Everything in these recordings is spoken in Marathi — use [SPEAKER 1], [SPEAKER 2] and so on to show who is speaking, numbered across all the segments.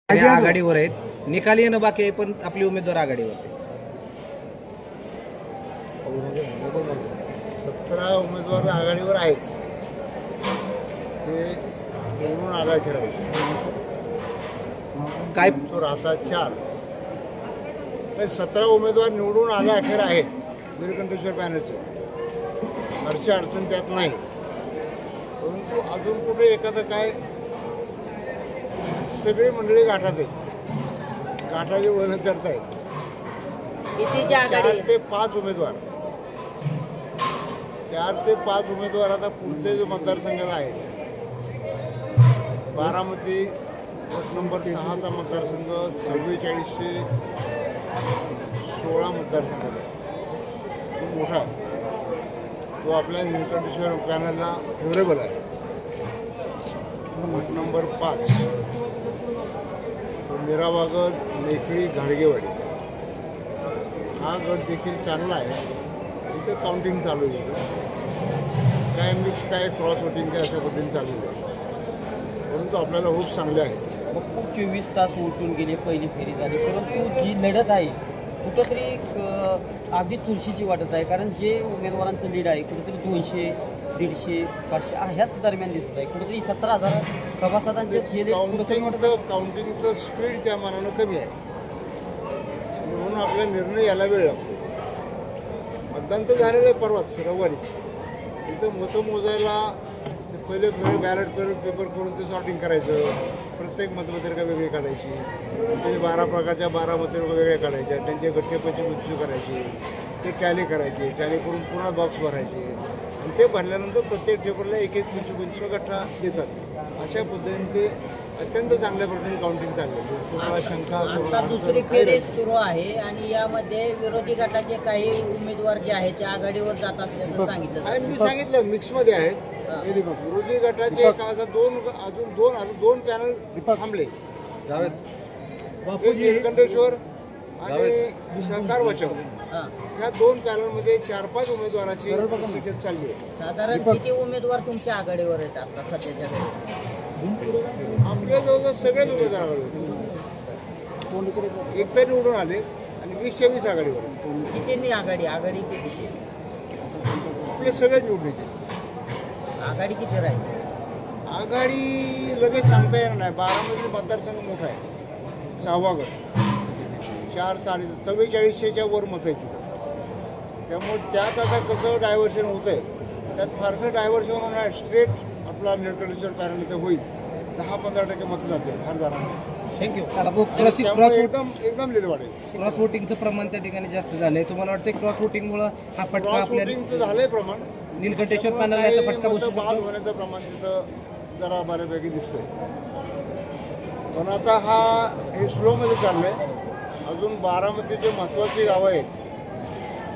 [SPEAKER 1] आघाडीवर आहेत, निकाल येणं बाकी आहे, पण आपली उमेदवार आघाडीवर आहे.
[SPEAKER 2] 17 उमेदवार आघाडीवर आहेत. ते निवडून आला ठरायचं
[SPEAKER 1] काय
[SPEAKER 2] तो राहतात 4. 17 उमेदवार निवडून आले अखेर आहेत निळकंठेश्वर पॅनलचे. फारशी अडचण त्यात नाही, परंतु अजून कुठे एखादं काय सगळी मंडळी गाठात आहेत, गाठाचे वळण चढत आहेत. 4 ते 5 उमेदवार 4 ते 5 उमेदवार आता पुढचे जो मतदारसंघात आहेत, बारामती नंबर 6चा मतदारसंघ 4416 मतदारसंघात आहे. तो मोठा आहे, तो आपल्या निळकंठेश्वर पॅनलला फेवरेबल आहे. गट नंबर 5 मीराबागत मेखळी घाडगेवाडी हा गट देखील चांगला आहे. तिथे काउंटिंग चालू आहे, काय मिक्स काय क्रॉस वोटिंग काय अशा पद्धतीने चालू आहे, परंतु आपल्याला खूप चांगले आहेत.
[SPEAKER 3] मग खूप 24 तास उलटून गेले, पहिली फेरी झाली, परंतु जी लढत आहे कुठंतरी अगदी चुरशीची वाटत आहे. कारण जे उमेदवारांचं लीड आहे कुठेतरी 200, 150, 500 ह्याच दरम्यान दिसत आहे. कुठेतरी 17,000 सभासदांचे
[SPEAKER 2] काउंटिंगचं स्पीड त्या मानानं कमी आहे, म्हणून आपला निर्णय यायला वेळ लागतो. मतदान तर झालेलं आहे परवाच रविवारीच. तिथं मतं मोजायला पहिले बॅलेट पेपर करून ते सॉर्टिंग करायचं, प्रत्येक मतपत्रिका वेगळी काढायची, त्याचे 12 प्रकारच्या 12 मतपत्रिका वेगळ्या काढायच्या, त्यांचे गठ्ठे पंचवीस करायचे, ते टॅली करायचे, टॅली करून पुन्हा बॉक्स भरायचे, आणि ते भरल्यानंतर प्रत्येक टेबलला 1-1 गठ्ठा देतात. अशा पद्धतीने ते अत्यंत चांगल्या पद्धतीने काउंटिंग चालले. तुम्हाला शंका
[SPEAKER 4] आता दुसरी फेरी सुरू आहे आणि यामध्ये विरोधी गटाचे काही उमेदवार जे आहेत ते आघाडीवर जात असल्याचं सांगितलं.
[SPEAKER 2] मी सांगितलं मिक्समध्ये आहेत. विरोधी गटाचे अजून दोन पॅनल थांबले, निळकंठेश्वर आणि सहकार बचाव. या 2 पॅनलमध्ये 4-5 उमेदवाराची शिकत चालली आहे.
[SPEAKER 4] साधारण किती उमेदवार तुमच्या आघाडीवर आहेत आता सध्याच्या घडी?
[SPEAKER 2] आपल्या जवळ सगळेच उमेदवार आघाडीवर, एक तर निवडून आले आणि 20-20 आघाडीवर.
[SPEAKER 4] किती आघाडी किती?
[SPEAKER 2] आपले सगळे निवडून येते.
[SPEAKER 4] आघाडी किती राहील?
[SPEAKER 2] आघाडी लगेच सांगता येणार नाही. बारामती मतदारसंघ मोठा आहे, 6वा गट, 4400च्या वर मतं आहे तिथं. त्यामुळे त्यात आता कसं डायव्हर्शन होतं आहे, त्यात फारसं डायव्हर्शन होणार. स्ट्रेट आपला निळकंठेश्वर पॅनल इथं होईल, 10-15% मतं जातील, फार जाणार.
[SPEAKER 1] थँक्यू.
[SPEAKER 2] एकदम लिड वाढेल.
[SPEAKER 1] क्रॉस वोटिंगचं प्रमाण त्या ठिकाणी जास्त झालंय. तुम्हाला वाटतं क्रॉस वोटिंगमुळे हा फटका
[SPEAKER 2] क्रॉस वोटिंगचं झालंय प्रमाण,
[SPEAKER 1] निळकंठेश्वर पॅनलला याचा फटका बसू शकतो?
[SPEAKER 2] बाद होण्याचं प्रमाण तिथं जरा बऱ्यापैकी दिसतंय. पण आता हे स्लोमध्ये चाललंय. अजून बारामतीचे महत्त्वाची गावं आहेत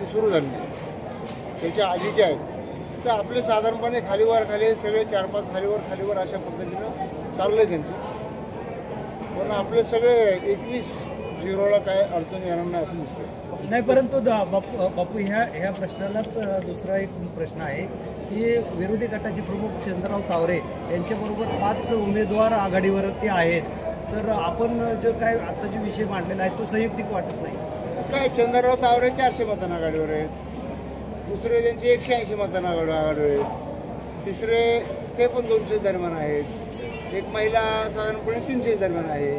[SPEAKER 2] ती सुरू झाली नाहीत, त्याच्या आधीचे आहेत. तिथं आपले साधारणपणे खालीवर खाली सगळे 4-5 खालीवर अशा पद्धतीनं चाललंय त्यांचं. पण आपले सगळे 21-0ला काय अडचण येणार नाही असं दिसतंय.
[SPEAKER 5] नाही, परंतु बापू ह्या प्रश्नालाच दुसरा एक प्रश्न आहे की विरोधी गटाचे प्रमुख चंद्रराव तावरे यांच्याबरोबर 5 उमेदवार आघाडीवरती आहेत. तर आपण जो काय आता जो विषय मांडलेला आहे तो संयुक्तिक वाटत नाही.
[SPEAKER 2] काय चंद्रराव तावरे 400 मतांना आघाडीवर आहेत, दुसरे त्यांचे 180 मतांना आघाडीवर आहेत, तिसरे ते पण 200 दरम्यान आहेत, एक महिला साधारणपणे 300 दरम्यान आहे.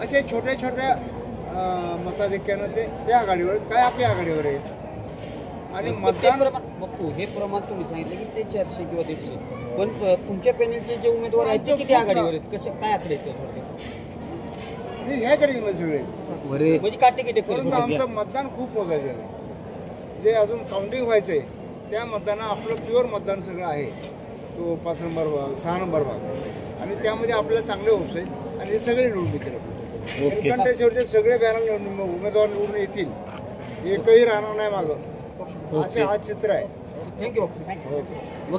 [SPEAKER 2] असे छोट्या मताधिक्यानं ते आघाडीवर काय आपल्या आघाडीवर आहेत. आणि मतदान
[SPEAKER 3] बघतो हे प्रमाण तुम्ही सांगितलं की ते 400 किंवा 150, पण तुमच्या पॅनलचे जे उमेदवार आहेत ते किती आघाडीवर आहेत, कसं काय आकडे
[SPEAKER 2] ह्या तरी सगळे
[SPEAKER 3] म्हणजे काटेकिटे
[SPEAKER 2] परंतु आमचं मतदान खूप मोजायचं आहे. जे अजून काउंटिंग व्हायचं आहे त्या मतदाना आपलं प्युअर मतदान सगळं आहे, तो 5 नंबर भाग, 6 नंबर भाग, आणि त्यामध्ये आपल्याला चांगले होप्स आहेत आणि हे सगळे निवडून येतील. निळकंठेश्वरचे सगळे पॅनल उमेदवार निवडून येतील, एकही राहणार नाही मागं, असे आज चित्र आहे.
[SPEAKER 3] थँक्यू.
[SPEAKER 1] ओके.